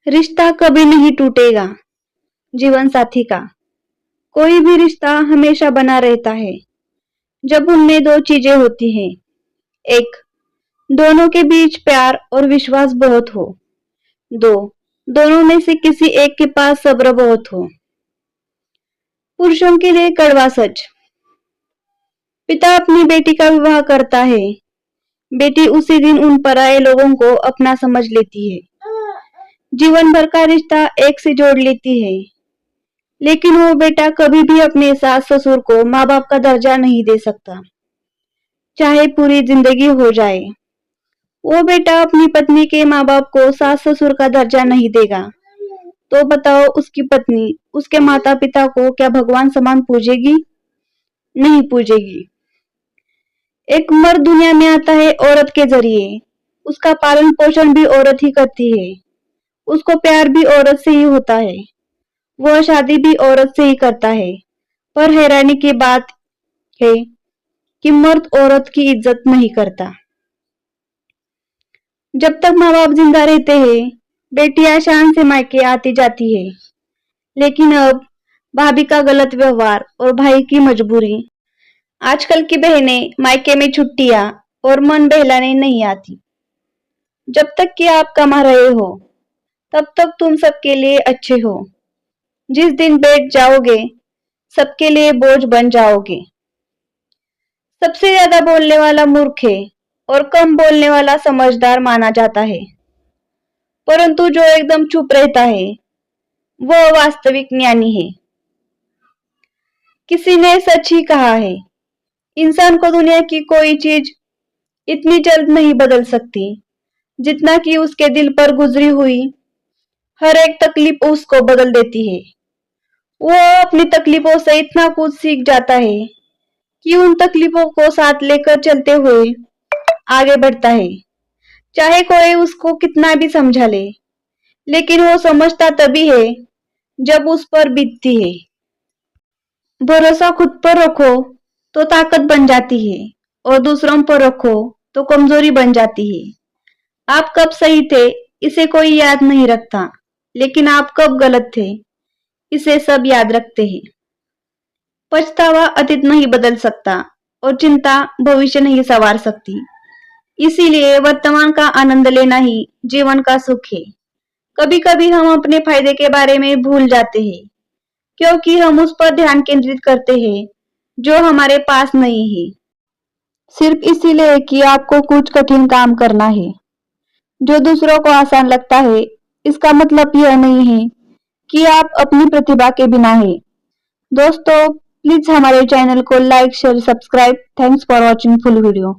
रिश्ता कभी नहीं टूटेगा। जीवन साथी का कोई भी रिश्ता हमेशा बना रहता है जब उनमें दो चीजें होती हैं। एक, दोनों के बीच प्यार और विश्वास बहुत हो। दो, दोनों में से किसी एक के पास सब्र बहुत हो। पुरुषों के लिए कड़वा सच। पिता अपनी बेटी का विवाह करता है, बेटी उसी दिन उन पराये लोगों को अपना समझ लेती है। जीवन भर का रिश्ता एक से जोड़ लेती है, लेकिन वो बेटा कभी भी अपने सास ससुर को माँ बाप का दर्जा नहीं दे सकता, चाहे पूरी जिंदगी हो जाए। वो बेटा अपनी पत्नी के माँ बाप को सास ससुर का दर्जा नहीं देगा, तो बताओ उसकी पत्नी उसके माता पिता को क्या भगवान समान पूजेगी? नहीं पूजेगी। एक मर्द दुनिया में आता है औरत के जरिए, उसका पालन पोषण भी औरत ही करती है, उसको प्यार भी औरत से ही होता है, वह शादी भी औरत से ही करता है। पर हैरानी की बात है कि मर्द औरत की इज्जत नहीं करता। जब तक माँ बाप जिंदा रहते हैं, बेटियां शान से मायके आती जाती है, लेकिन अब भाभी का गलत व्यवहार और भाई की मजबूरी, आजकल की बहनें मायके में छुट्टियां और मन बहलाने नहीं आती। जब तक कि आप कमा रहे हो, तब तक तुम सबके लिए अच्छे हो। जिस दिन बैठ जाओगे, सबके लिए बोझ बन जाओगे। सबसे ज्यादा बोलने वाला मूर्ख है और कम बोलने वाला समझदार माना जाता है, परंतु जो एकदम चुप रहता है वह वास्तविक ज्ञानी है। किसी ने सच ही कहा है, इंसान को दुनिया की कोई चीज इतनी जल्द नहीं बदल सकती जितना कि उसके दिल पर गुजरी हुई हर एक तकलीफ उसको बदल देती है। वो अपनी तकलीफों से इतना कुछ सीख जाता है कि उन तकलीफों को साथ लेकर चलते हुए आगे बढ़ता है। चाहे कोई उसको कितना भी समझा ले, लेकिन वो समझता तभी है जब उस पर बीतती है। भरोसा खुद पर रखो तो ताकत बन जाती है, और दूसरों पर रखो तो कमजोरी बन जाती है। आप कब सही थे इसे कोई याद नहीं रखता, लेकिन आप कब गलत थे इसे सब याद रखते हैं। पछतावा अतीत नहीं बदल सकता और चिंता भविष्य नहीं संवार सकती। इसीलिए वर्तमान का आनंद लेना ही जीवन का सुख है। कभी कभी हम अपने फायदे के बारे में भूल जाते हैं, क्योंकि हम उस पर ध्यान केंद्रित करते हैं जो हमारे पास नहीं है, सिर्फ इसीलिए कि आपको कुछ कठिन काम करना है जो दूसरों को आसान लगता है। इसका मतलब यह नहीं है कि आप अपनी प्रतिभा के बिना है। दोस्तों, प्लीज हमारे चैनल को like share subscribe. Thanks for watching full video.